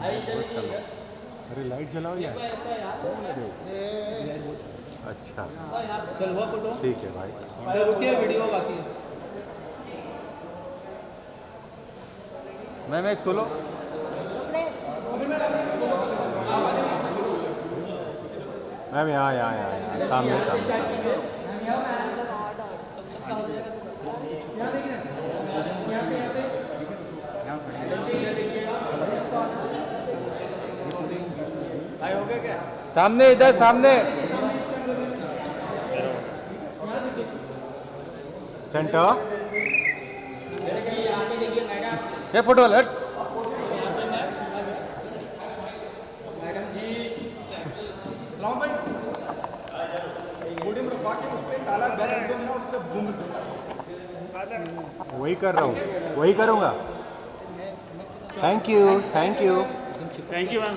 अरे लाइट जलाओ यार। अच्छा चल हुआ फोटो। ठीक है भाई। रुकिए, वीडियो बाकी है। मैम एक सोलो। मैम यहाँ यहाँ यहाँ यहाँ सामने सामने। सामने इधर सामने। सेंटर ये फोटो अलर्ट। मैडम जी सलाम भाई। पोडियम रखवा के उस पे काला बैग रख दो, मेरा उस पे बूम। वही कर रहा हूँ, वही करूँगा। Thank you thank you thank you ma'am.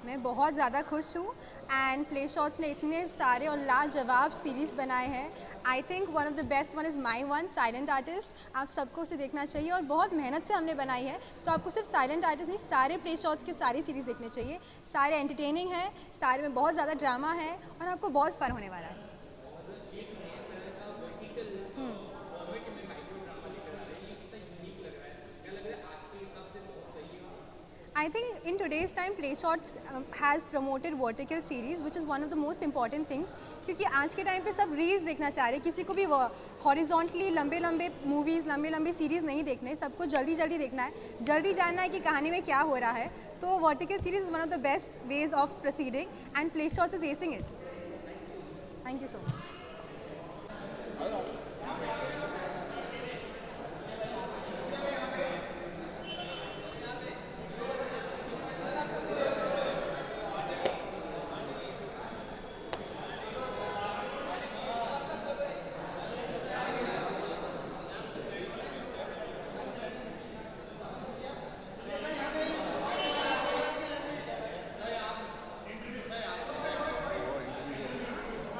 मैं बहुत ज़्यादा खुश हूँ एंड प्ले शॉट्स ने इतने सारे और लाजवाब सीरीज़ बनाए हैं। I think one of the best one is my one silent artist. आप सबको उसे देखना चाहिए और बहुत मेहनत से हमने बनाई है, तो आपको सिर्फ साइलेंट आर्टिस्ट नहीं, सारे प्ले शॉट्स की सारी सीरीज़ देखने चाहिए। सारे एंटरटेनिंग हैं, सारे में बहुत ज़्यादा ड्रामा है और आपको बहुत फ़न होने वाला है। I think in today's time Play Shots has promoted vertical series which is one of the most important things, क्योंकि आज के टाइम पे सब रील्स देखना चाह रहे हैं, किसी को भी हॉरिजॉन्टली लंबे लंबे मूवीज़ लंबे लंबे सीरीज़ नहीं देखने, सबको जल्दी जल्दी देखना है, जल्दी जानना है कि कहानी में क्या हो रहा है। तो vertical series is one of the best ways of proceeding and Play Shots is acing it. Thank you so much.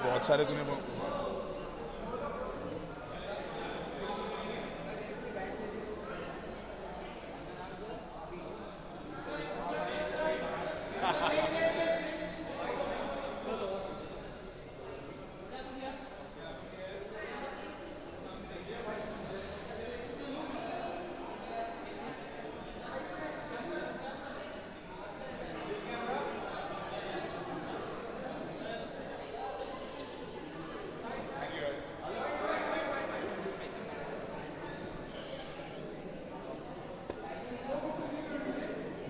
बहुत सारे तूने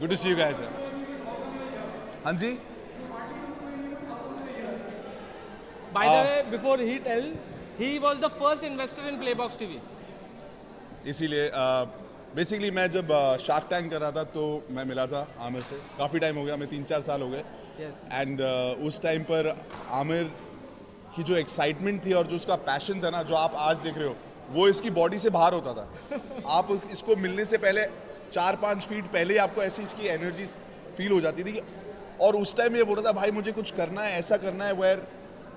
good to see you guys. हाँ जी। By the way, before he tell, he was the first investor in Playbox TV. इसीलिए basically मैं जब shark tank कर रहा था तो मैं मिला था आमिर से, काफ़ी टाइम हो गया, हमें 3-4 साल हो गए। Yes. एंड उस टाइम पर आमिर की जो एक्साइटमेंट थी और जो उसका पैशन था ना, जो आप आज देख रहे हो, वो इसकी बॉडी से बाहर होता था। आप इसको मिलने से पहले 4-5 फीट पहले ही आपको ऐसी इसकी एनर्जी फील हो जाती थी। और उस टाइम ये बोल रहा था भाई मुझे कुछ करना है, ऐसा करना है, where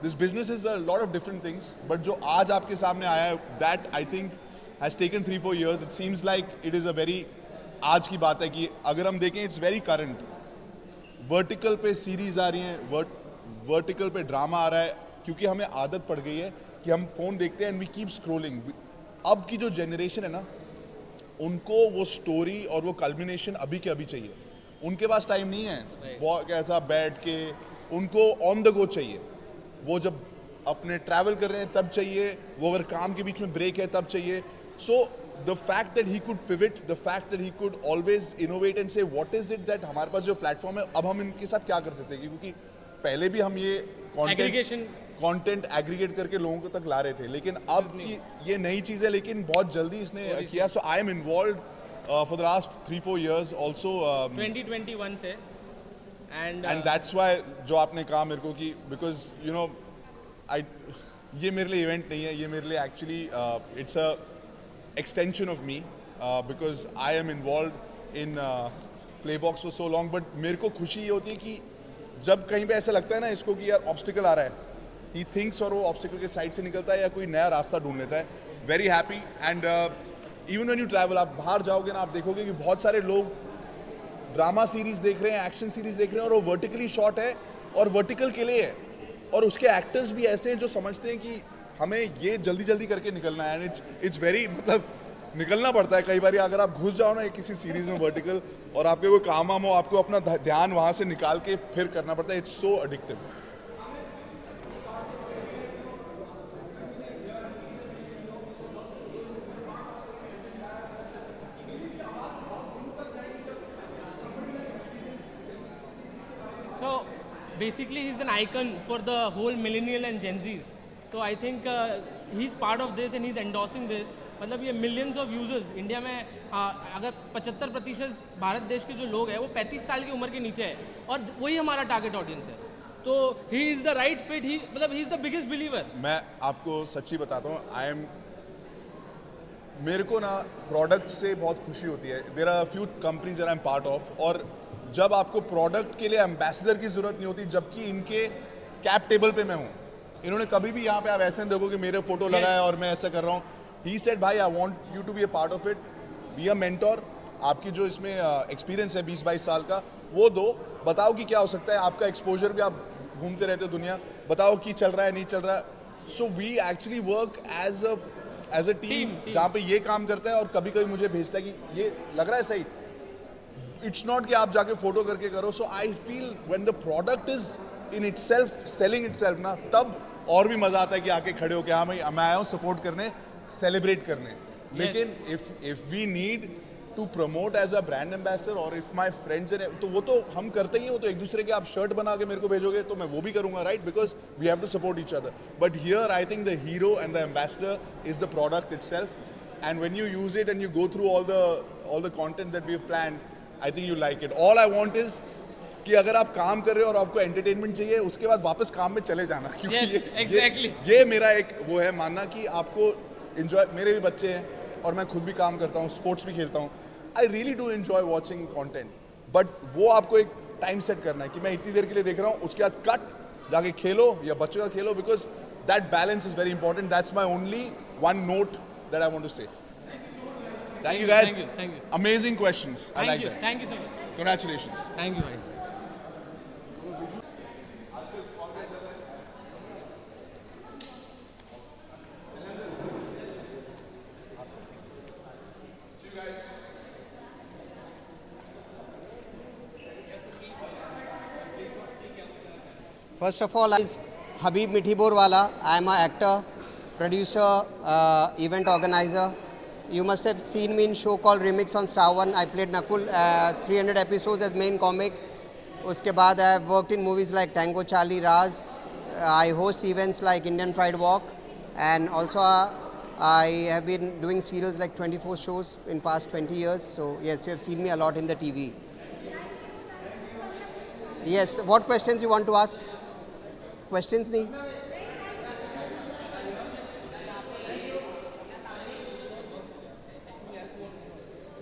this business is a lot of different things. But जो आज आपके सामने आया है, that I think has taken 3-4 years। It seems like it is a very आज की बात है कि अगर हम देखें इट्स वेरी करंट। वर्टिकल पे सीरीज आ रही हैं, वर्टिकल पे ड्रामा आ रहा है, क्योंकि हमें आदत पड़ गई है कि हम फ़ोन देखते हैं एंड वी कीप स्क्रोलिंग। अब की जो जनरेशन है ना, उनको वो स्टोरी और वो कल्मिनेशन अभी के अभी चाहिए। उनके पास टाइम नहीं है वो कैसा बैठ के, उनको ऑन द गो चाहिए। वो जब अपने ट्रैवल कर रहे हैं तब चाहिए, वो अगर काम के बीच में ब्रेक है तब चाहिए। So the fact that he could pivot, the fact that he could always innovate and से व्हाट इज इट दैट हमारे पास जो प्लेटफॉर्म है, अब हम इनके साथ क्या कर सकते हैं, क्योंकि पहले भी हम ये कंटेंट एग्रीगेट करके लोगों को तक ला रहे थे, लेकिन अब की ये नई चीज़ है, लेकिन बहुत जल्दी इसने किया। So I am involve for the last 3-4 years also 2021 से एंड दैट्स वाई जो आपने कहा मेरे को कि बिकॉज यू नो आई, ये मेरे लिए इवेंट नहीं है, ये मेरे लिए actually it's a extension of me because I am involved in play box for so long, but मेरे को खुशी ये होती है कि जब कहीं पे ऐसा लगता है ना इसको कि यार ऑब्स्टिकल आ रहा है, ही थिंक्स और वो ऑब्स्टिकल के साइड से निकलता है या कोई नया रास्ता ढूंढ लेता है. Very happy. And even when you travel, आप बाहर जाओगे ना, आप देखोगे कि बहुत सारे लोग ड्रामा सीरीज देख रहे हैं, एक्शन सीरीज देख रहे हैं, और वो वर्टिकली शॉट है और वर्टिकल के लिए है, और उसके एक्टर्स भी ऐसे हैं जो समझते हैं कि हमें ये जल्दी जल्दी करके निकलना है. एंड इट्स वेरी, मतलब निकलना पड़ता है कई बार. अगर आप घुस जाओ ना किसी सीरीज में वर्टिकल और आपके कोई काम वाम हो, आपको अपना ध्यान वहाँ से निकाल के फिर करना पड़ता है. It's so addictive. So basically he's an icon for the whole millennial and Gen Zs. So I think he's part of this and he's endorsing this. मतलब ये millions of users इंडिया में अगर 75% भारत देश के जो लोग हैं वो 35 साल की उम्र के नीचे है, और वही हमारा टारगेट ऑडियंस है. तो he is the right fit. He मतलब he is the biggest believer. मैं आपको सच्ची बताता हूँ, मेरे को ना प्रोडक्ट से बहुत खुशी होती है. There are few companies that I am part of, और जब आपको प्रोडक्ट के लिए एम्बेसडर की जरूरत नहीं होती, जबकि इनके कैप टेबल पे मैं हूँ. इन्होंने कभी भी यहाँ पे, आप ऐसे देखो कि मेरे फोटो लगाया और मैं ऐसा कर रहा हूँ. ही सेड भाई I want you to be a part of it, be a mentor. आपकी जो इसमें एक्सपीरियंस है 20-22 साल का, वो दो, बताओ कि क्या हो सकता है. आपका एक्सपोजर भी, आप घूमते रहते हो दुनिया, बताओ कि चल रहा है नहीं चल रहा है. So we actually work as a team जहाँ पे ये काम करता है, और कभी कभी मुझे भेजता है कि ये लग रहा है सही. इट्स नॉट कि आप जाके फोटो करके करो. So I feel when the product is in itself selling itself ना, तब और भी मजा आता है कि आके खड़े हो के हाँ भाई मैं आया हूँ सपोर्ट करने, सेलिब्रेट करने. लेकिन if we need to promote as a brand ambassador, और इफ माई फ्रेंड्स, तो वो तो हम करते ही हैं. वो तो एक दूसरे के, आप शर्ट बना के मेरे को भेजोगे तो मैं वो भी करूंगा, right, because we have to support each other. But here I think the hero and the ambassador is the product itself. And when you use it and you go through all the content that we have planned, I think you like it. All I want is कि अगर आप काम कर रहे हो और आपको entertainment चाहिए, उसके बाद वापस काम में चले जाना. क्योंकि yes, ये मेरा एक वो है मानना कि आपको एंजॉय. मेरे भी बच्चे हैं और मैं खुद भी काम करता हूँ, स्पोर्ट्स भी खेलता हूँ. I really do enjoy watching content, but वो आपको एक टाइम सेट करना है कि मैं इतनी देर के लिए देख रहा हूँ, उसके बाद कट, जाके खेलो या बच्चों का खेलो, because that balance is very important. That's my only one note that I want to say. Thank you guys. Thank you. Amazing questions. I like that. Thank you so much. Congratulations. Thank you, bhai. First of all, is Habib Mithiborwala. I am an actor, producer, event organizer. You must have seen me in show called Remix on Star One. I played Nakul, 300 episodes as main comic. Uske baad I have worked in movies like Tango Charlie, Raz. I host events like Indian Pride Walk, and also I have been doing serials like 24 shows in past 20 years. So yes, you have seen me a lot in the TV. Yes, what questions you want to ask? Questions nahi?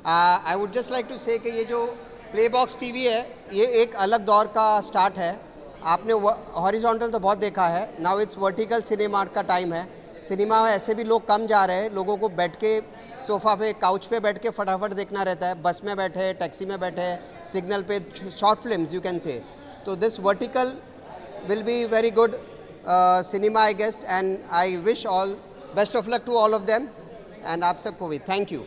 I would just like to say कि ये जो प्लेबॉक्स TV है, ये एक अलग दौर का start है. आपने हॉरिजॉन्टल तो बहुत देखा है, नाउ इट्स वर्टिकल सिनेमा का टाइम है. सिनेमा में ऐसे भी लोग कम जा रहे हैं, लोगों को बैठ के सोफ़ा पे, काउच पे बैठ के फटाफट देखना रहता है. बस में बैठे, टैक्सी में बैठे, सिग्नल पे, short films you can say. तो this vertical will be very good cinema, I guess, and I wish all best of luck to all of them, and aap sabko bhi thank you.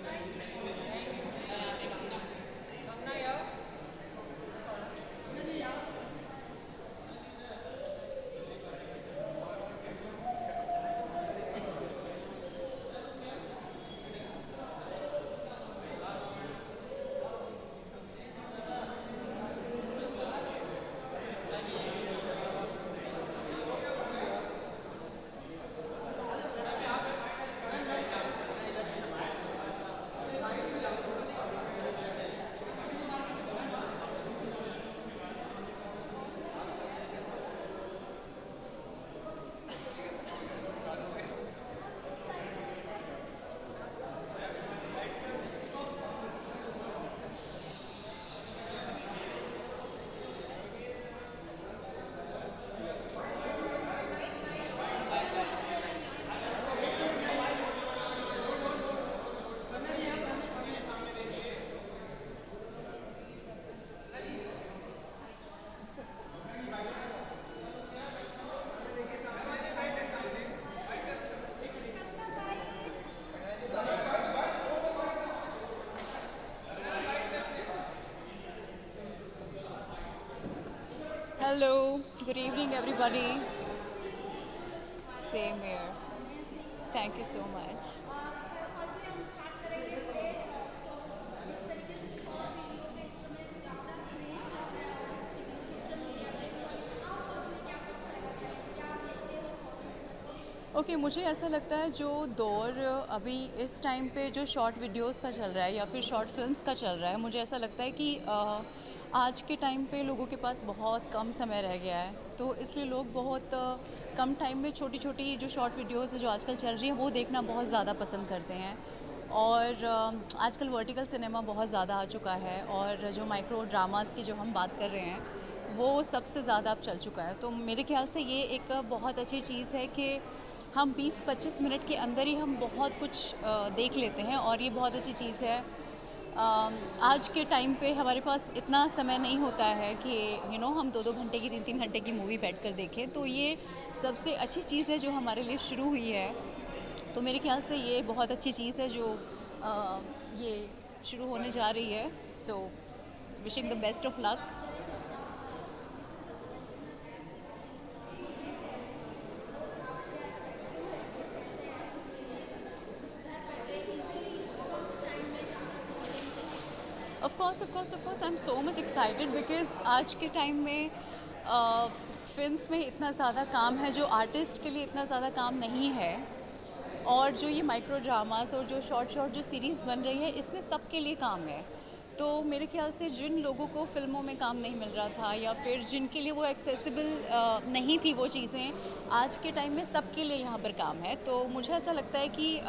Hello, good evening everybody. Same here. Thank you so much. Okay मुझे ऐसा लगता है जो दौर अभी इस time पे जो शॉर्ट वीडियोस का चल रहा है या फिर शॉर्ट फिल्म्स का चल रहा है, मुझे ऐसा लगता है कि आज के टाइम पे लोगों के पास बहुत कम समय रह गया है, तो इसलिए लोग बहुत कम टाइम में छोटी छोटी जो शॉर्ट वीडियोस है जो आजकल चल रही हैं वो देखना बहुत ज़्यादा पसंद करते हैं। और आजकल वर्टिकल सिनेमा बहुत ज़्यादा आ चुका है और जो माइक्रो ड्रामास की जो हम बात कर रहे हैं वो सबसे ज़्यादा अब चल चुका है। तो मेरे ख्याल से ये एक बहुत अच्छी चीज़ है कि हम 20-25 मिनट के अंदर ही हम बहुत कुछ देख लेते हैं और ये बहुत अच्छी चीज़ है। आज के टाइम पे हमारे पास इतना समय नहीं होता है कि हम 2-2 घंटे की 3-3 घंटे की मूवी बैठकर देखें, तो ये सबसे अच्छी चीज़ है जो हमारे लिए शुरू हुई है। तो मेरे ख्याल से ये बहुत अच्छी चीज़ है जो ये शुरू होने जा रही है। So wishing the best of luck. Of course, I'm so much excited because आज के टाइम में फिल्म्स में इतना ज़्यादा काम है जो आर्टिस्ट के लिए इतना ज़्यादा काम नहीं है, और जो ये माइक्रो ड्रामास और जो शॉर्ट जो सीरीज़ बन रही है इसमें सबके लिए काम है। तो मेरे ख्याल से जिन लोगों को फ़िल्मों में काम नहीं मिल रहा था या फिर जिनके लिए वो एक्सेसिबल नहीं थी वो चीज़ें, आज के टाइम में सबके लिए यहाँ पर काम है। तो मुझे ऐसा लगता है कि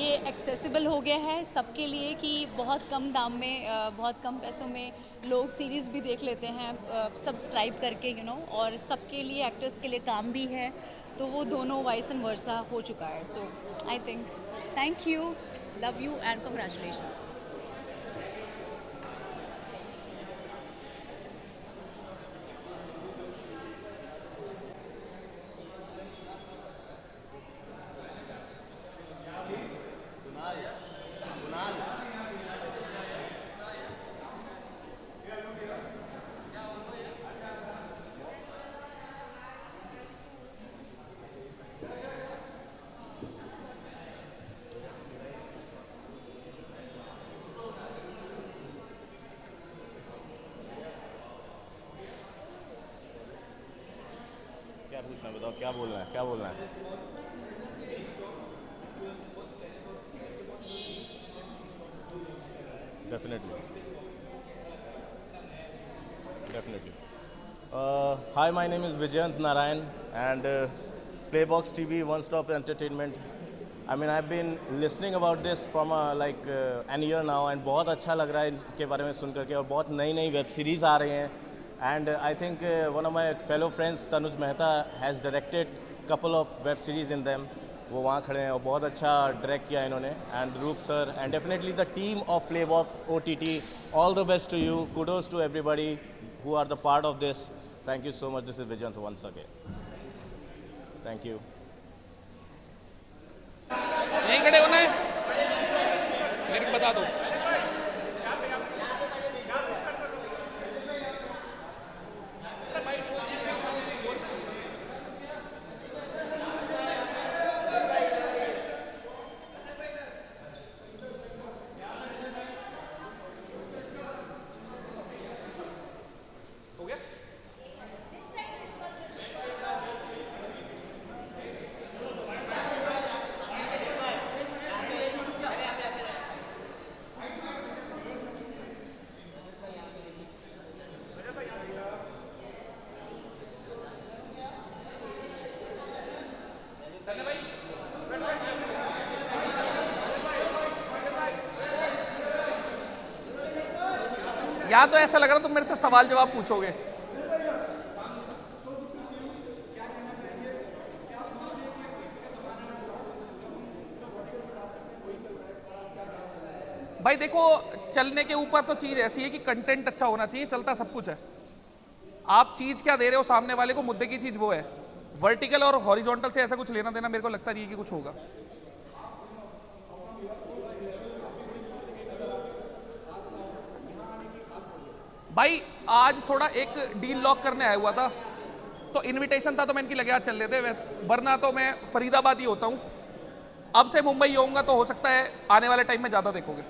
ये एक्सेसिबल हो गया है सबके लिए कि बहुत कम दाम में बहुत कम पैसों में लोग सीरीज़ भी देख लेते हैं सब्सक्राइब करके और सबके लिए एक्टर्स के लिए काम भी है, तो वो दोनों वाइस एंड वर्सा हो चुका है। So I think thank you, love you and congratulations. क्या पूछना है बताओ, क्या बोलना है, क्या बोलना है? Definitely. Hi, my name is Vijayant Narayan and Playbox TV, One Stop Entertainment. I mean, I've been listening about this from like an year now, and बहुत अच्छा लग रहा है इसके बारे में सुन करके, और बहुत नई नई वेब सीरीज़ आ रही हैं. And I think one of my fellow friends, Tanuj Mehta, has directed couple of web series in them. वो वहाँ खड़े हैं और बहुत अच्छा डायरेक्ट किया इन्होंने. And Roop sir and definitely the team of Playbox OTT, all the best to you. Kudos to everybody who are the part of this. Thank you so much. This is Vijayant once again. Thank you. यहीं खड़े होना है, मेरे को बता दो। या तो ऐसा लग रहा तुम मेरे से सवाल जवाब पूछोगे। भाई देखो, चलने के ऊपर तो चीज ऐसी है कि कंटेंट अच्छा होना चाहिए, चलता सब कुछ है। आप चीज क्या दे रहे हो सामने वाले को, मुद्दे की चीज वो है। वर्टिकल और हॉरिजॉन्टल से ऐसा कुछ लेना देना मेरे को लगता नहीं है कि कुछ होगा। भाई आज थोड़ा एक डील लॉक करने आया हुआ था, तो इनविटेशन था तो मैं इनकी लगे आज चल लेते, वरना तो मैं फरीदाबाद ही होता हूँ। अब से मुंबई आऊँगा तो हो सकता है आने वाले टाइम में ज़्यादा देखोगे।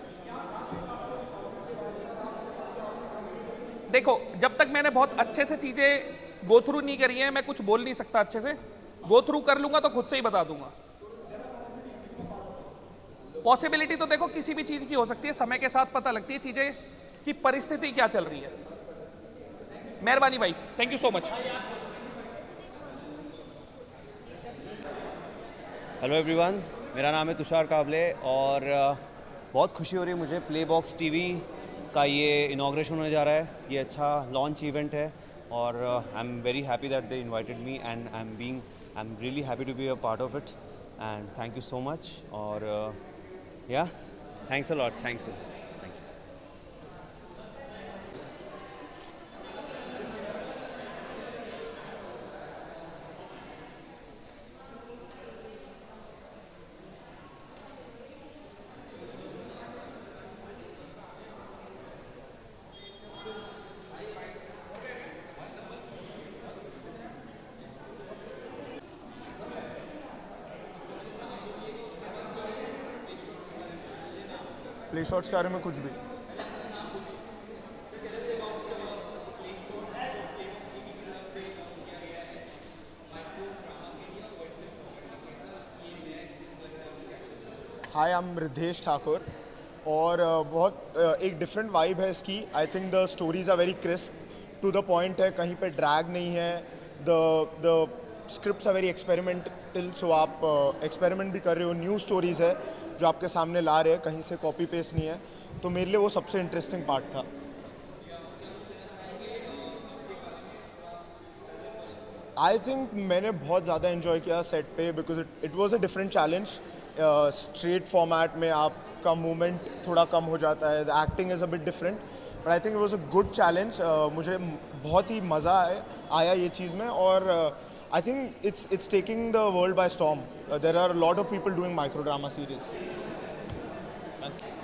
देखो, जब तक मैंने बहुत अच्छे से चीज़ें गो थ्रू नहीं करी हैं, मैं कुछ बोल नहीं सकता। अच्छे से गो थ्रू कर लूँगा तो खुद से ही बता दूंगा। पॉसिबिलिटी तो देखो किसी भी चीज़ की हो सकती है, समय के साथ पता लगती है चीज़ें की परिस्थिति क्या चल रही है। मेहरबानी भाई, thank you so much. Hello everyone, मेरा नाम है तुषार कावले और बहुत खुशी हो रही है मुझे। प्ले बॉक्स टीवी का ये इनॉग्रेशन होने जा रहा है। ये अच्छा लॉन्च इवेंट है और I am very happy that they invited me and I am really happy to be a part of it and thank you so much. और या thanks a lot, thanks. Play shots के बारे में कुछ भी। Hi, I am Riddhesh Thakur और बहुत एक डिफरेंट वाइब है इसकी। I think the stories are very crisp, to the point है, कहीं पे ड्रैग नहीं है। The scripts are very experimental, सो आप एक्सपेरिमेंट भी कर रहे हो। न्यू स्टोरीज़ है जो आपके सामने ला रहे हैं, कहीं से कॉपी पेस्ट नहीं है। तो मेरे लिए वो सबसे इंटरेस्टिंग पार्ट था। आई थिंक मैंने बहुत ज़्यादा इन्जॉय किया सेट पे, because it was a different challenge. Straight format में आपका मूवमेंट थोड़ा कम हो जाता है, the acting is a bit different, but I think it was a good challenge. मुझे बहुत ही मज़ा आया ये चीज़ में और I think it's taking the world by storm. There are a lot of people doing microdrama series. Thank you.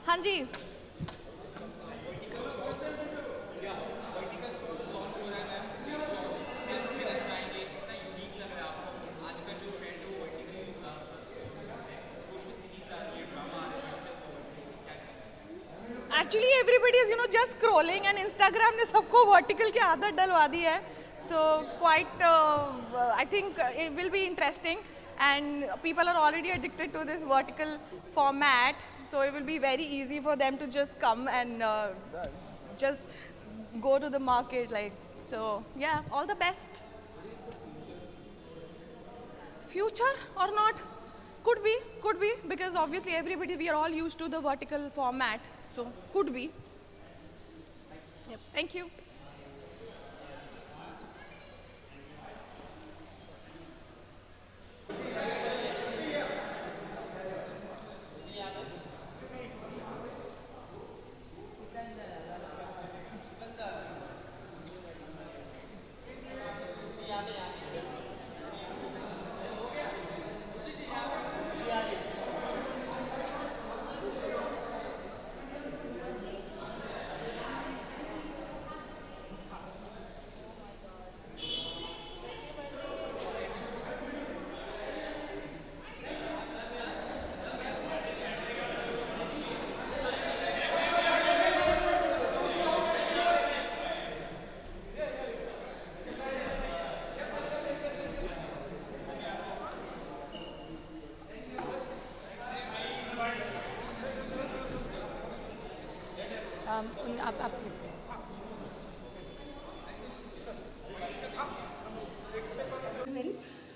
हाँ जी, actually everybody is just scrolling and Instagram ने सबको वर्टिकल की आदत डलवा दी है. So quite I think it will be interesting and people are already addicted to this vertical format, so it will be very easy for them to just come and just go to the market, like. So yeah, all the best. Future or not, could be, because obviously everybody, we are all used to the vertical format, so could be. Yep. Thank you.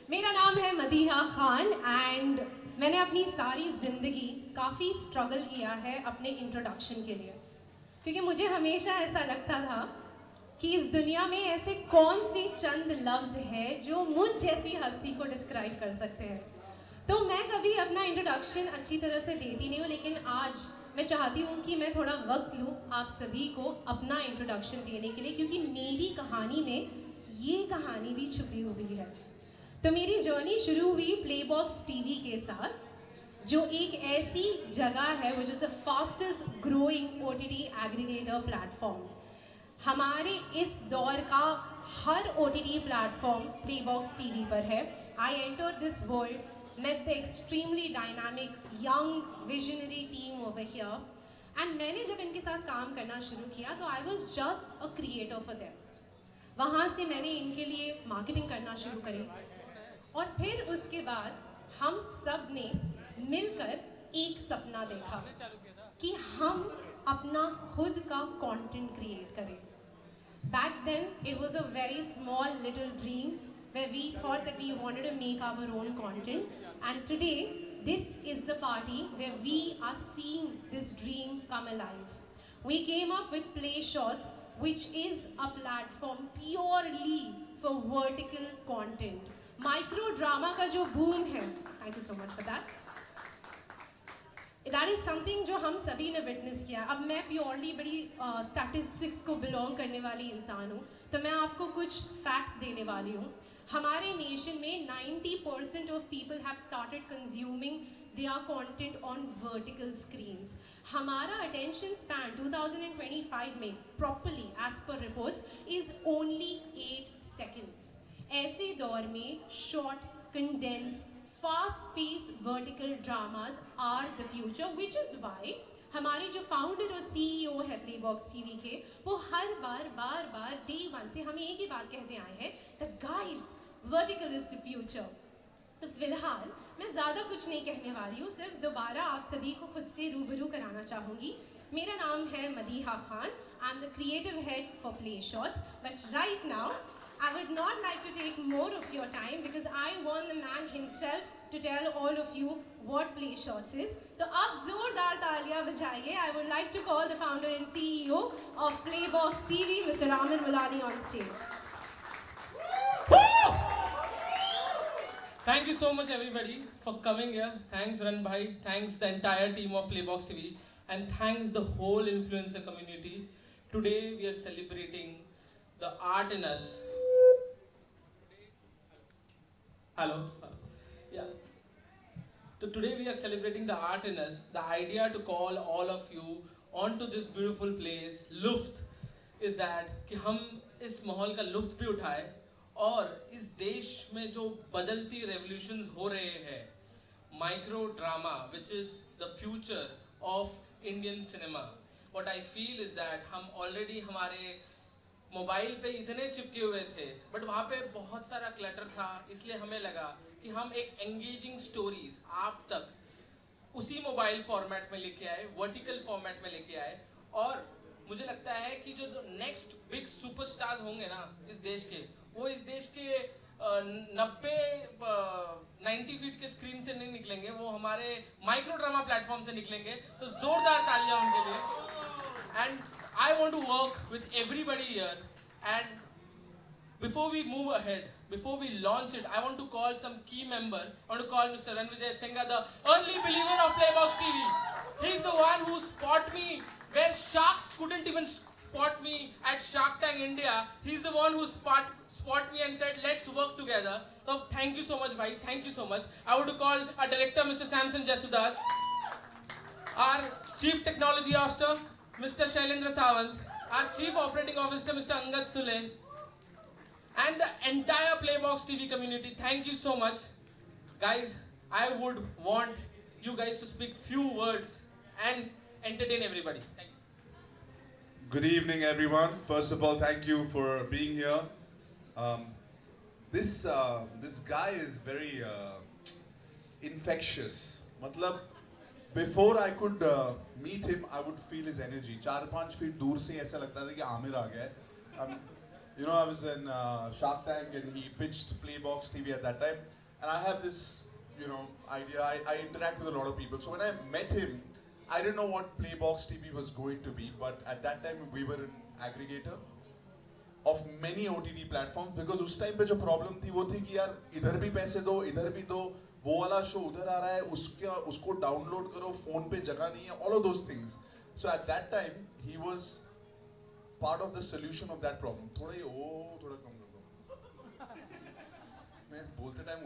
मेरा नाम है Madiha Khan and मैंने अपनी सारी ज़िंदगी काफ़ी struggle किया है अपने इंट्रोडक्शन के लिए, क्योंकि मुझे हमेशा ऐसा लगता था कि इस दुनिया में ऐसे कौन से चंद लफ्ज़ हैं जो मुझ जैसी हस्ती को डिस्क्राइब कर सकते हैं. तो मैं कभी अपना इंट्रोडक्शन अच्छी तरह से देती नहीं हूँ, लेकिन आज मैं चाहती हूँ कि मैं थोड़ा वक्त लूँ आप सभी को अपना इंट्रोडक्शन देने के लिए, क्योंकि मेरी कहानी में ये कहानी भी छुपी हुई है. तो मेरी जर्नी शुरू हुई प्लेबॉक्स टीवी के साथ, जो एक ऐसी जगह है which is the fastest growing OTT aggregator platform. हमारे इस दौर का हर OTT प्लेटफॉर्म प्लेबॉक्स टीवी पर है. I entered this world met the extremely dynamic young visionary team over here, and मैंने जब इनके साथ काम करना शुरू किया तो I was just a creator for them. वहाँ से मैंने इनके लिए मार्केटिंग करना शुरू करी, और फिर उसके बाद हम सब ने मिलकर एक सपना देखा कि हम अपना खुद का कंटेंट क्रिएट करें. Back then it was a very small little dream where we thought that we wanted to make our own content, and today this is the party where we are seeing this dream come alive. We came up with Play Shots, which is a platform purely for vertical content. Micro drama का जो boom है, thank you so much for that. That is something जो हम सभी ने witness किया. अब मैं purely बड़ी statistics को belong करने वाली इंसान हूँ, तो मैं आपको कुछ facts देने वाली हूँ. हमारे नेशन में 90% of people have started consuming their content on vertical screens. हमारा attention span 2025 में properly as per reports is only 8 seconds. ऐसे दौर में short, condensed, fast-paced vertical dramas are the future, which is why हमारे जो founder और CEO है प्लेबॉक्स TV के, वो हर बार डे 1 से हमें एक ही बात कहते आए हैं, the guys vertical is the future. तो फिलहाल मैं ज़्यादा कुछ नहीं कहने वाली हूँ, सिर्फ दोबारा आप सभी को खुद से रूबरू कराना चाहूँगी. मेरा नाम है Madiha Khan. I am the creative head for play shots. But right now I would not like to take more of your time because I want the man himself to tell all of you what Play Shots is. तो आप जोरदार तालियां बजाइए. I would like to call the founder and CEO of Playbox TV, Mr. Amin Mulani, on stage. Thank you so much everybody for coming here. Thanks Ran Bhai, thanks the entire team of Playbox TV, and thanks the whole influencer community. Today we are celebrating the art in us. Hello. Yeah. So today we are celebrating the art in us. The idea to call all of you onto this beautiful place, Luft, is that कि हम इस माहौल का लुफ्त भी उठाए, और इस देश में जो बदलती revolutions हो रहे हैं, micro drama, which is the future of Indian cinema, what I feel is that हम already हमारे मोबाइल पे इतने चिपके हुए थे, बट वहाँ पे बहुत सारा क्लटर था, इसलिए हमें लगा कि हम एक एंगेजिंग स्टोरीज आप तक उसी मोबाइल फॉर्मेट में लेके आए, वर्टिकल फॉर्मेट में लेके आए। और मुझे लगता है कि जो नेक्स्ट बिग सुपरस्टार्स होंगे ना इस देश के, वो इस देश के 90 फीट के स्क्रीन से नहीं निकलेंगे, वो हमारे माइक्रो ड्रामा प्लेटफॉर्म से निकलेंगे। तो जोरदार तालियां उनके लिए। And I want to work with everybody here, and before we move ahead, before we launch it, I want to call some key member. I want to call Mr. Ranvijay Singha, the early believer of Playbox TV. He's the one who spot me where sharks couldn't even spot me at Shark Tank India. He's the one who spot me and said, let's work together. So thank you so much, bhai. Thank you so much. I want to call our director, Mr. Samson Jasudas, our chief technology officer, Mr. Shailendra Sawant, our Chief Operating Officer, Mr. Angad Sule, and the entire Playbox TV community. Thank you so much. Guys, I would want you guys to speak few words and entertain everybody. Thank you. Good evening, everyone. First of all, thank you for being here. This guy is very infectious. Matlab, before I could meet him, I would feel his energy. 4-5 feet दूर से ऐसा लगता था कि आमिर आ गया है. You know, I was in Shark Tank and he pitched Playbox TV at that time. And I have this, you know, idea. I interact with a lot of people. So when I met him, I didn't know what Playbox TV was going to be. But at that time, we were an aggregator of many OTT platforms. Because उस time पे जो problem थी वो थी कि यार इधर भी पैसे दो, इधर भी दो. वो वाला शो उधर आ रहा है, उसको डाउनलोड करो, फोन पे जगह नहीं है, all of those things. So at that time, he was part of the solution of that problem. थोड़ा कम करो. मैं बोलते time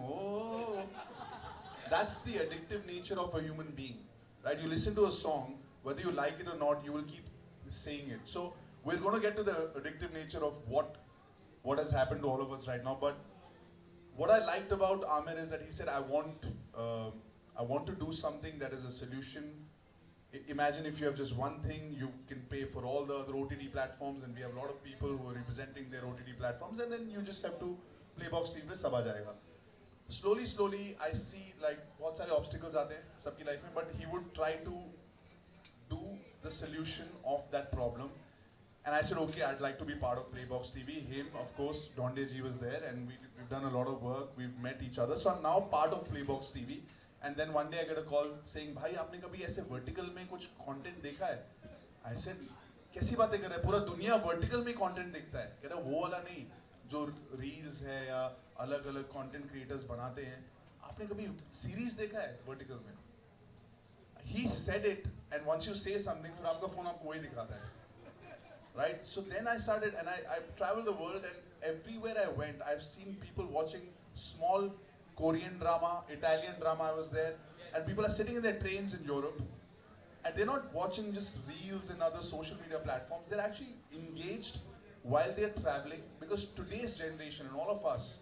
That's the addictive nature of a human being, right? You listen to a song, whether you like it or not, you will keep saying it. So we're going to get to the addictive nature of what has happened to all of us right now, but what I liked about Amir is that he said, I want to do something that is a solution. Imagine if you have just one thing, you can pay for all the other OTT platforms, and we have a lot of people who are representing their OTT platforms, and then you just have to Playbox TV पे सब आ जाएगा. Slowly, I see like बहुत सारे obstacles आते हैं सबकी life में, but he would try to do the solution of that problem. And I said, okay, I'd like to be part of Playbox TV. Him, of course, Donde Ji was there, and we've done a lot of work. We've met each other. So I'm now part of Playbox TV. And then one day I get a call saying, भाई आपने कभी ऐसे vertical में कुछ content देखा है? I said, कैसी बातें कर रहे हैं? पूरा दुनिया vertical में content देखता है. कह रहा वो वाला नहीं, जो reels है या अलग-अलग content creators बनाते हैं. आपने कभी series देखा है vertical में? He said it, and once you say something, फिर आपका phone आपको वही दिखाता है. Right? So then I started, and I traveled the world, and everywhere I went, I've seen people watching small Korean drama, Italian drama. I was there, and people are sitting in their trains in Europe, and they're not watching just reels and other social media platforms. They're actually engaged while they're traveling, because today's generation and all of us,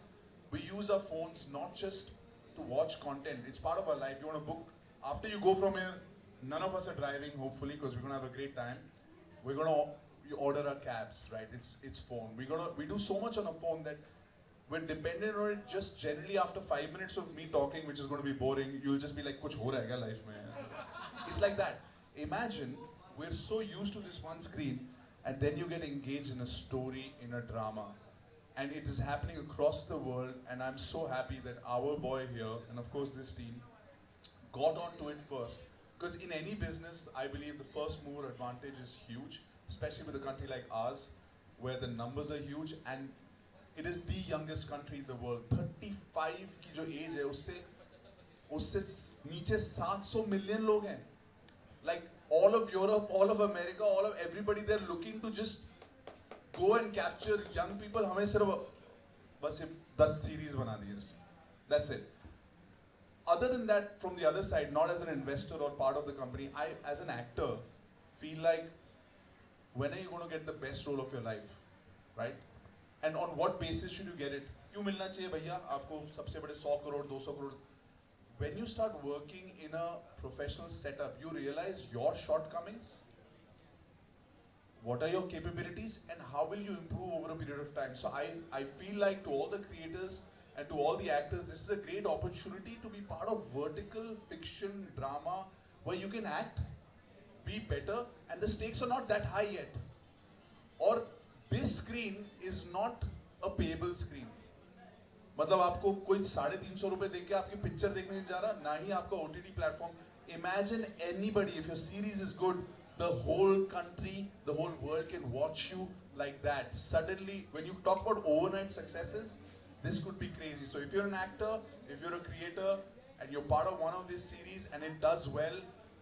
we use our phones not just to watch content. It's part of our life. You want to book, after you go from here, none of us are driving, hopefully, because we're going to have a great time. We're going to order our cabs, right? It's phone. We do so much on a phone that we're dependent on it. Just generally after 5 minutes of me talking, which is going to be boring, you'll just be like, "Kuch ho raha hai kya life mein?" It's like that. Imagine we're so used to this one screen, and then you get engaged in a story, in a drama, and it is happening across the world. And I'm so happy that our boy here, and of course this team, got onto it first. Because in any business, I believe the first mover advantage is huge. Especially with a country like ours, where the numbers are huge, and it is the youngest country in the world. 35 की जो age है, उससे नीचे 700 million लोग हैं. Like all of Europe, all of America, all of everybody, they're looking to just go and capture young people. हमें सिर्फ बस 10 series बना दिए. That's it. Other than that, from the other side, not as an investor or part of the company, I, as an actor, feel like, when are you going to get the best role of your life, right? And on what basis should you get it? क्यों मिलना चाहिए भैया आपको सबसे बड़े 100 crore 200 crore? When you start working in a professional setup, you realize your shortcomings, what are your capabilities and how will you improve over a period of time. So I feel like to all the creators and to all the actors, this is a great opportunity to be part of vertical fiction drama where you can act, be better, and the stakes are not that high yet. Or this screen is not a payable screen. मतलब आपको कोई 350 रुपए देके आपकी picture देखने नहीं जा रहा, ना ही आपका OTT platform. Imagine anybody, if your series is good, the whole country, the whole world can watch you like that. Suddenly, when you talk about overnight successes, this could be crazy. So if you're an actor, if you're a creator, and you're part of one of these series and it does well,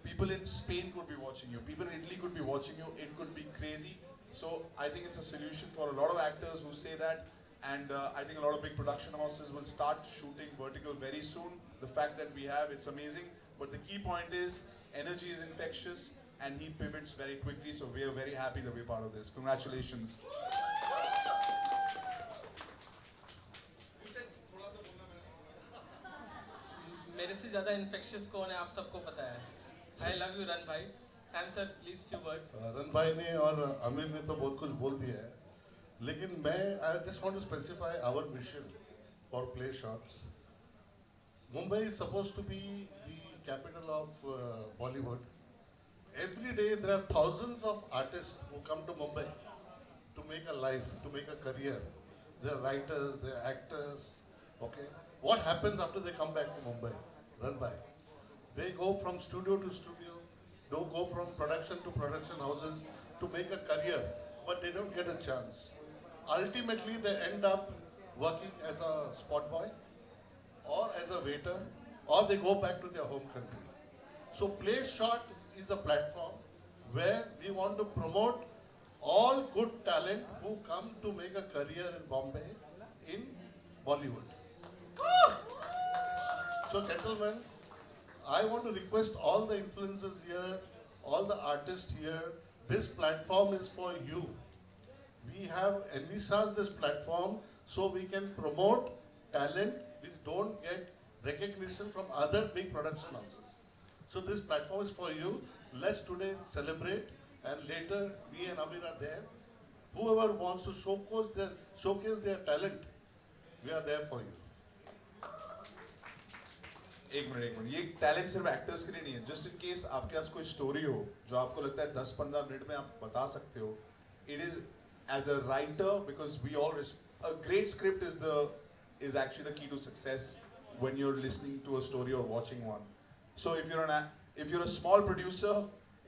people in Spain could be watching you, people in Italy could be watching you, it could be crazy. So I think it's a solution for a lot of actors who say that, and I think a lot of big production houses will start shooting vertical very soon. The fact that we have, it's amazing. But the key point is, energy is infectious, and he pivots very quickly, so we are very happy that we're part of this. Congratulations. मेरे से ज़्यादा infectious कौन है आप सबको पता है. I love you run भाई. Sam sir, please few words. Run भाई ने और अमीर ने तो बहुत कुछ बोल दिया है, लेकिन मैं I just want to specify our mission for Play Shots. Mumbai is supposed to be the capital of Bollywood. Every day there are thousands of artists who come to Mumbai to make a life, to make a career. They are writers, they are actors. Okay, what happens after they come back to Mumbai? Run by. They go from studio to studio, they go from production to production houses to make a career, but they don't get a chance. Ultimately, they end up working as a spot boy, or as a waiter, or they go back to their home country. So Play Shot is a platform where we want to promote all good talent who come to make a career in Bombay, in Bollywood. So gentlemen, I want to request all the influencers here, all the artists here, this platform is for you. We have envisaged this platform so we can promote talent which don't get recognition from other big production houses. So this platform is for you. Let's today celebrate, and later we and Amir are there. Whoever wants to showcase their talent, we are there for you. एक minute ये talent सिर्फ actors के लिए नहीं है. Just in case आपके पास कोई story हो जो आपको लगता है 10-15 मिनट में आप बता सकते हो, it is as a writer, because we all a great script is actually the key to success when you're listening to a story or watching one. So if you're a small producer,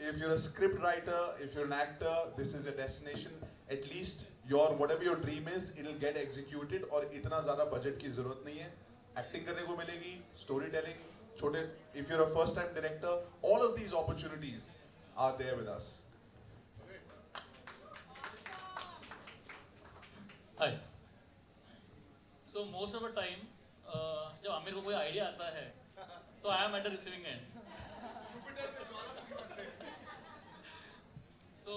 if you're a script writer, if you're an actor, this is a destination. At least whatever your dream is, it'll get executed और इतना ज़्यादा budget की ज़रूरत नहीं है. Acting करने को मिलेगी, storytelling, छोटे. If you're a first-time director, all of these opportunities are there with us. Hi. So most of the time, जब आमिर को कोई आइडिया आता है, तो I am at the receiving end. So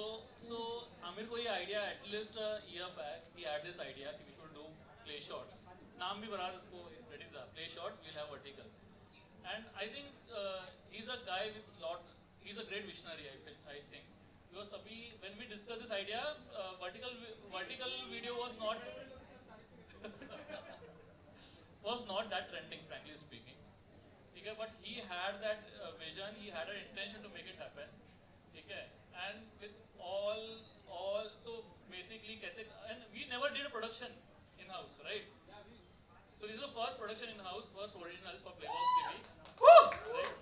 Aamir को ये idea at least a year back, he had this idea कि we should do Play Shots. नाम भी बराबर उसको ready था. Play Shots, we'll have vertical. And I think he's a guy with he's a great visionary. I think because when we discussed this idea, vertical video was not that trending, frankly speaking. Okay, but he had that vision, he had an intention to make it happen. Okay, and with all so basically and we never did a production in house, right? So this is the first production in house, first originals for Playbox TV. Woo! Right?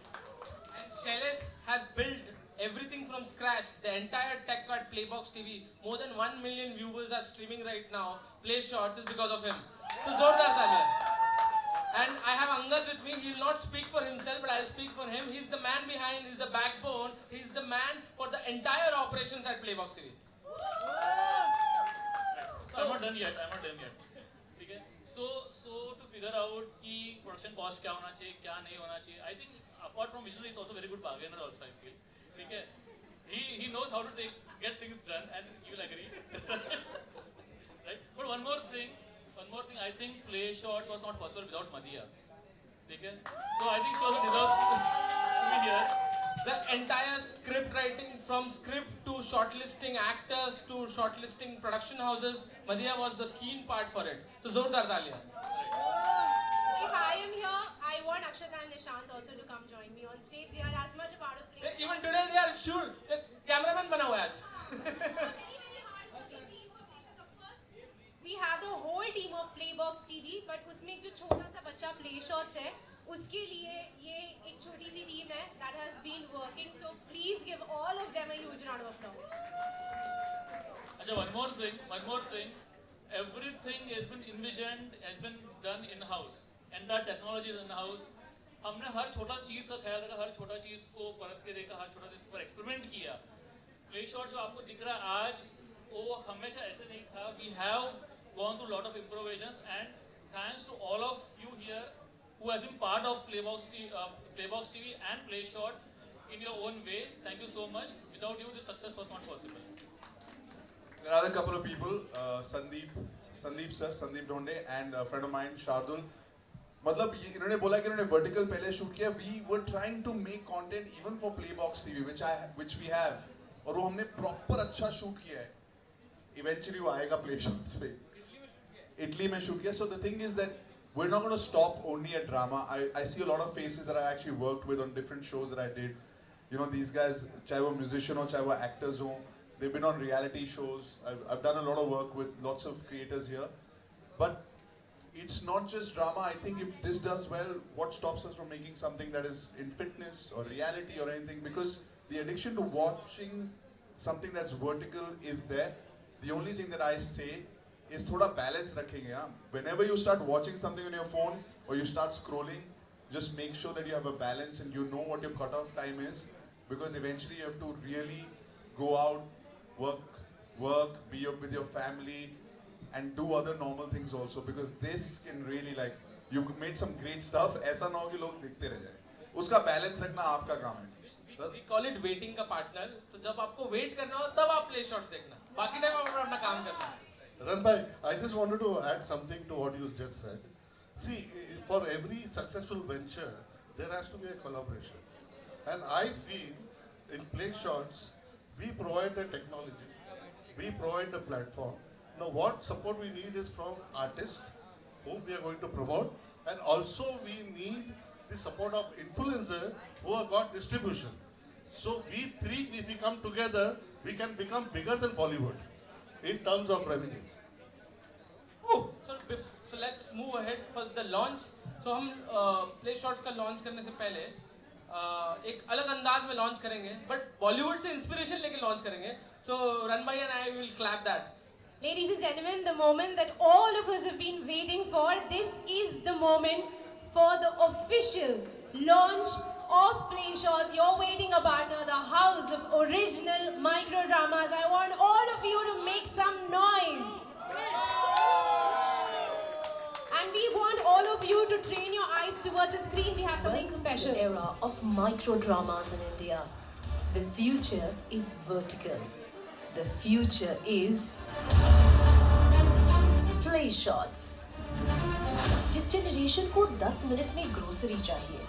And Shailesh has built everything from scratch, the entire tech at Playbox TV. More than 1 million viewers are streaming right now. Play Shots is because of him. So Zordar Talia. And I have Angad with me. He will not speak for himself, but I will speak for him. He's the man behind, he's the backbone, he's the man for the entire operations at Playbox TV. So I'm not done yet. Okay? So to figure out कि production cost क्या होना चाहिए, क्या नहीं होना चाहिए, I think apart from visionary, he's also a very good bargainer also, I feel. Okay? He knows how to get things done, and you will agree. Right? But one more thing, I think Play Shots was not possible without Madhiya. Okay? So I think she also deserves to be here. The entire script writing, from script to shortlisting actors, to shortlisting production houses, Madhiya was the keen part for it. So zordar taaliyan. If I am here, I want Akshata and Nishant also to come join me on stage. They are as much a part of Play Shots. Even today they are sure. The cameraman bana hua hai aaj. We have the whole team of Playbox TV, but उसमें एक जो छोटा सा बच्चा Play Shots है, उसके लिए ये एक छोटी सी team है that has been working. So please give all of them a huge round of applause. अच्छा, one more thing. Everything has been envisioned, has been done in house. Entire technology is in house. हमने हर छोटा चीज का ख्याल रखा, हर छोटा चीज को परख के देखा, हर छोटा चीज पर एक्सपेरिमेंट किया. Play Shots जो आपको दिख रहा है आज, वो हमेशा ऐसे नहीं था. We have gone through lot of improvisations, and thanks to all of you here who has been part of Playbox TV and Play Shots in your own way. Thank you so much. Without you, this success was not possible. There are a couple of people, Sandeep Dhonde, and a friend of mine, Shardul. मतलब इन्होंने बोला कि इन्होंने vertical पहले shoot किया. We were trying to make content even for Playbox TV, which we have, और वो हमने proper अच्छा shoot किया है. Eventually वो आएगा Play Shots पे. Italy में shoot किया. So the thing is that we're not going to stop only at drama. I see a lot of faces that I actually worked with on different shows that I did. You know, these guys, चाहे वो musician हो, चाहे वो actors हो, they've been on reality shows. I've done a lot of work with lots of creators here. But it's not just drama. I think if this does well, what stops us from making something that is in fitness or reality or anything? Because the addiction to watching something that's vertical is there. The only thing that I say is थोड़ा balance रखेंगे हम. Whenever you start watching something on your phone or you start scrolling, just make sure that you have a balance and you know what your cutoff time is, because eventually you have to really go out, work, be with your family, and do other normal things also, because this can really, like, you made some great stuff. ऐसा ना हो कि लोग देखते रह जाए. उसका balance रखना आपका काम है. We call it waiting का partner. तो जब आपको wait करना हो तब आप Play Shots देखना. बाकी टाइम आप अपना काम करना. Ran bhai, I just wanted to add something to what you just said. See, for every successful venture, there has to be a collaboration. And I feel in Play Shots, we provide the technology, we provide the platform. Now what support we need is from artists whom we are going to promote, and also we need the support of influencers who have got distribution. So we three, if we come together, we can become bigger than Bollywood in terms of revenue. So let's move ahead for the launch. So हम Play Shots का launch करने से पहले एक अलग अंदाज में launch करेंगे, but Bollywood से inspiration लेके launch करेंगे. So Ran bhai and I will clap that. Ladies and gentlemen, the moment that all of us have been waiting for, this is the moment for the official launch of Play Shots. You're waiting about the house of original micro dramas. I want all of you to make some noise. And we want all of you to train your eyes towards the screen. We have something special. To an era of micro dramas in India. The future is vertical. The future is Play Shots. जिस generation को 10 minute में grocery चाहिए,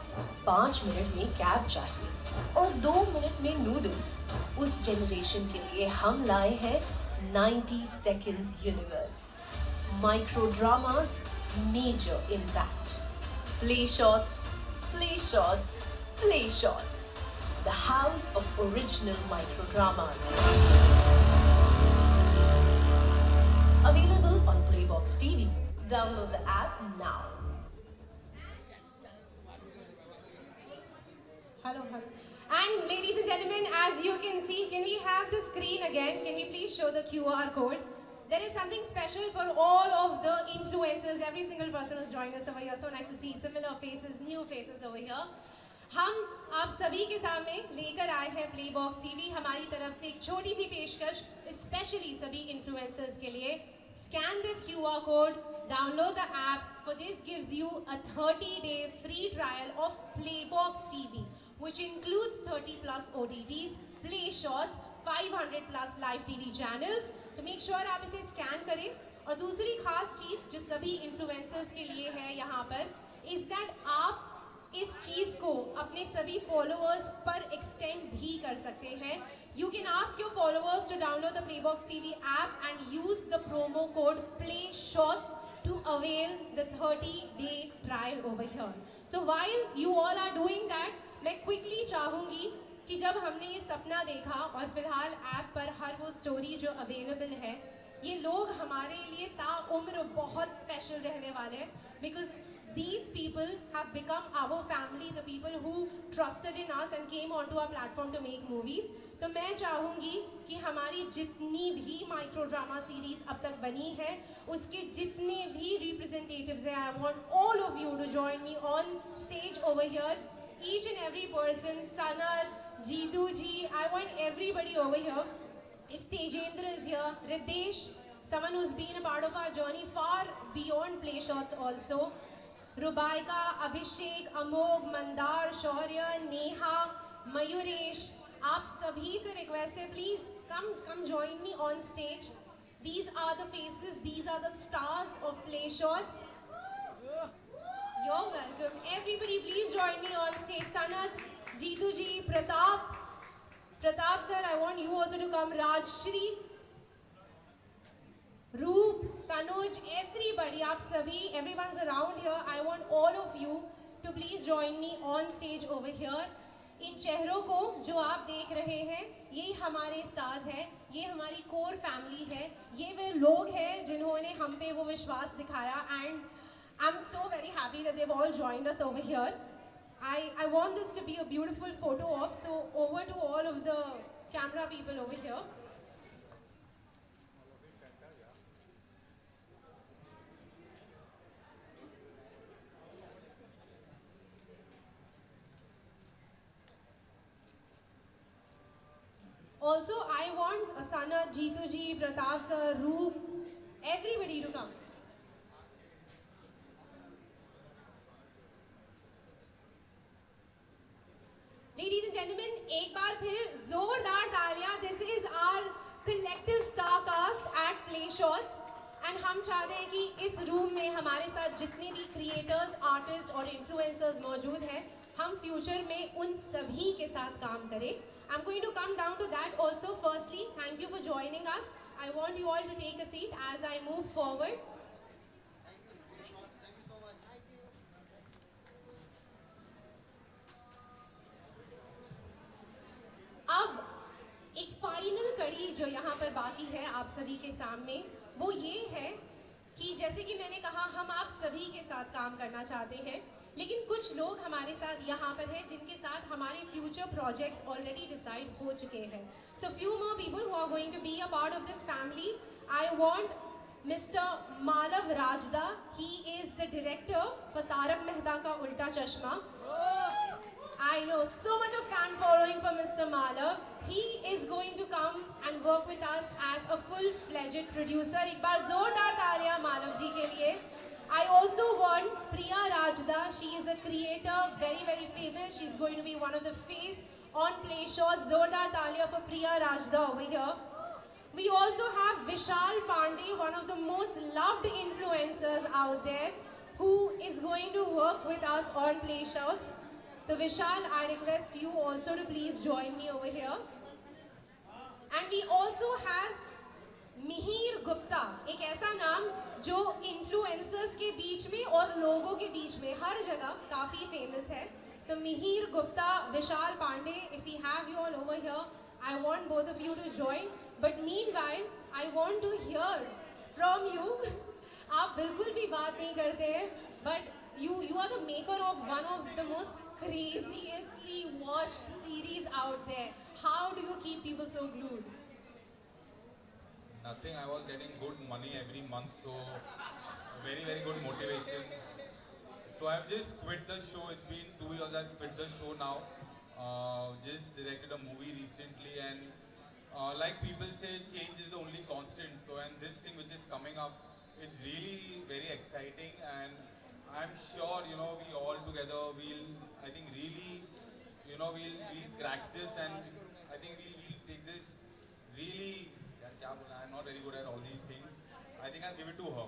5 minute में cab चाहिए और 2 minute में noodles, उस generation के लिए हम लाए हैं 90 seconds universe. Micro dramas, major impact. Play Shots, Play Shots, Play Shots. The house of original micro dramas. Available on Playbox TV. Download the app now. Hello. And ladies and gentlemen, as you can see, can we have the screen again? Can we please show the QR code? There is something special for all of the influencers, every single person who's joined us over here. So nice to see similar faces, new faces over here. हम आप सभी के सामने लेकर आए हैं Playbox TV. हमारी तरफ से एक छोटी सी पेशकश, especially सभी influencers के लिए. Scan this QR code, download the app. For this gives you a 30-day free trial of Playbox TV, which includes 30+ OTTs, Play Shots, 500+ live TV channels. So make sure आप इसे scan करें. और दूसरी खास चीज़ जो सभी influencers के लिए है यहाँ पर is that आप इस चीज़ को अपने सभी फॉलोअर्स पर एक्सटेंड भी कर सकते हैं. You can ask your followers to download the Playbox TV app and use the promo code PLAYSHOTS to avail the 30-day trial over here. So while you all are doing that, मैं quickly चाहूँगी कि जब हमने ये सपना देखा और फिलहाल ऐप पर हर वो स्टोरी जो अवेलेबल है, ये लोग हमारे लिए ताउम्र बहुत स्पेशल रहने वाले हैं, because these people have become our family, the people who trusted in us and came onto our platform to make movies. तो मैं चाहूँगी कि हमारी जितनी भी माइक्रो ड्रामा सीरीज अब तक बनी है, उसके जितने भी रिप्रेजेंटेटिव्स हैं, I want all of you to join me on stage over here. Each and every person, Sanat, Jeetu ji, I want everybody over here. If Tejendra is here, Ridesh, someone who's been a part of our journey far beyond Play Shots also. Rubaika, Abhishek, Amog, Mandar, Shaurya, Neha, Mayuresh, आप सभी से request है, please come join me on stage. These are the faces, these are the stars of Play Shots. You're welcome. Everybody please join me on stage. Sanat, Jeetu ji, Pratap sir, I want you also to come. Rajshri, Roop, Tanuj, everybody, आप सभी, everyone's around here. I want all of you to please join me on stage over here. इन चेहरों को जो आप देख रहे हैं, ये हमारे स्टार्स हैं, ये हमारी कोर फैमिली है, ये वे लोग हैं जिन्होंने हम पे वो विश्वास दिखाया. And I am so very happy that they've all joined us over here. I want this to be a beautiful photo op, so over to all of the camera people over here. Also, I want Sanat, Jeetu ji, Pratap sir, Roop, everybody to come. Ladies and gentlemen, एक बार फिर जोरदार तालियां. This is our collective star cast at Play Shots. And हम चाहते हैं कि इस room में हमारे साथ जितने भी क्रिएटर्स, आर्टिस्ट और इन्फ्लुएंसर्स मौजूद हैं, हम फ्यूचर में उन सभी के साथ काम करें. I'm going to come down to that also. Firstly, thank you for joining us. I want you all to take a seat as I move forward. अब एक फाइनल कड़ी जो यहाँ पर बाकी है आप सभी के सामने, वो ये है कि जैसे कि मैंने कहा, हम आप सभी के साथ काम करना चाहते हैं, लेकिन कुछ लोग हमारे साथ यहाँ पर हैं जिनके साथ हमारे फ्यूचर प्रोजेक्ट्स ऑलरेडी डिसाइड हो चुके हैं. So few more people who are going to be a part of this family. I want mister Malav Rajda. He is the director for Taarak Mehta ka Ooltah चश्मा. I know so much of fan following for Mr. Malav. He is going to come and work with us as a full-fledged producer. एक बार जोरदार तालियां मालव जी के लिए. I also want Priya Rajda. She is a creator, very very famous. She's going to be one of the face on Play Shots. Zordar talia for Priya Rajda over here. We also have Vishal Pandey, one of the most loved influencers out there, who is going to work with us on Play Shots. So Vishal, I request you also to please join me over here. And we also have Mihir Gupta, एक ऐसा नाम जो influencers के बीच में और लोगों के बीच में हर जगह काफ़ी फेमस है. तो मिहिर गुप्ता, विशाल Pandey, if we have you all over here, I want both of you to join. But meanwhile, I want to hear from you. आप बिल्कुल भी बात नहीं करते हैं, but you are the maker of one of the most craziously watched series out there. How do you keep people so glued? Nothing. I was getting good money every month, so very very good motivation. So I've just quit the show. It's been 2 years I've quit the show now. Just directed a movie recently, and like people say, change is the only constant. So and this thing which is coming up, it's really very exciting, and I'm sure, you know, we all together will, I think really, you know, we'll crack this, and I think we'll take this really, I'm not very good at all these things. I think I'll give it to her.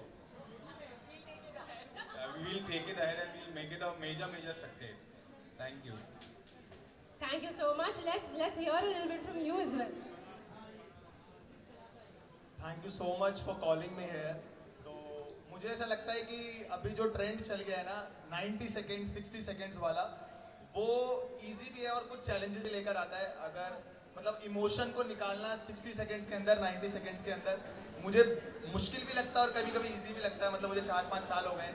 We will take it ahead and we'll make it a major success. Thank you. Thank you so much. Let's hear a little bit from you as well. Thank you so much for calling me here. तो मुझे ऐसा लगता है कि अभी जो trend चल गया है ना 90 सेकेंड 60 सेकेंड्स वाला, वो इजी भी है और कुछ चैलेंजेस लेकर आता है। अगर मतलब इमोशन को निकालना 60 सेकेंड्स के अंदर 90 सेकेंड्स के अंदर मुझे मुश्किल भी लगता है और कभी कभी इजी भी लगता है। मतलब मुझे 4-5 साल हो गए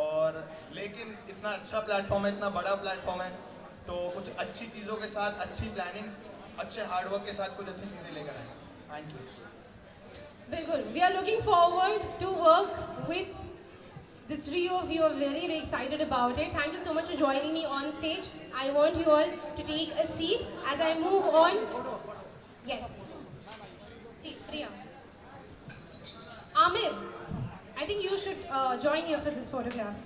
और लेकिन इतना अच्छा प्लेटफॉर्म है, इतना बड़ा प्लेटफॉर्म है, तो कुछ अच्छी चीज़ों के साथ, अच्छी प्लानिंग्स, अच्छे हार्डवर्क के साथ कुछ अच्छी चीज़ें लेकर आए। Thank you. Bilkul. We are looking forward to work with the three of you. Are very, very excited about it. Thank you so much for joining me on stage. I want you all to take a seat as I move on. Yes. Please, Priya. Amir, I think you should join here for this photograph.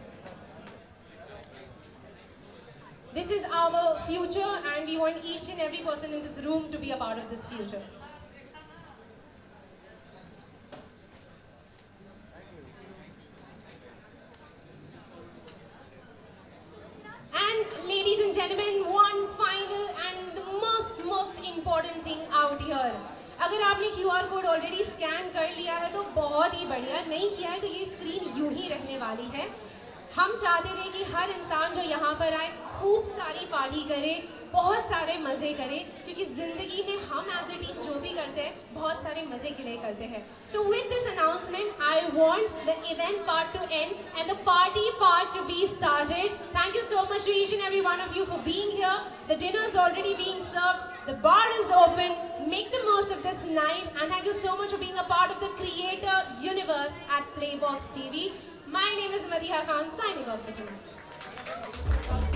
This is our future and we want each and every person in this room to be a part of this future. And ladies and gentlemen, one final and the most important thing out here. अगर आपने QR code already scan कर लिया है तो बहुत ही बढ़िया, नहीं किया है तो ये स्क्रीन यूं ही रहने वाली है। हम चाहते थे कि हर इंसान जो यहाँ पर आए खूब सारी पार्टी करे, बहुत सारे मज़े करे, क्योंकि ज़िंदगी में हम एज ए टीम जो भी करते हैं बहुत सारे मज़े के लिए करते हैं। So with this announcement, I want the event part to end and the party part to be started. Thank you so much to each and every one of you for being here. The dinner is already being served. The bar is open. Make the most of this night and thank you so much for being a part of the creator universe at Playbox TV. My name is Madiha Khan, signing off for tonight.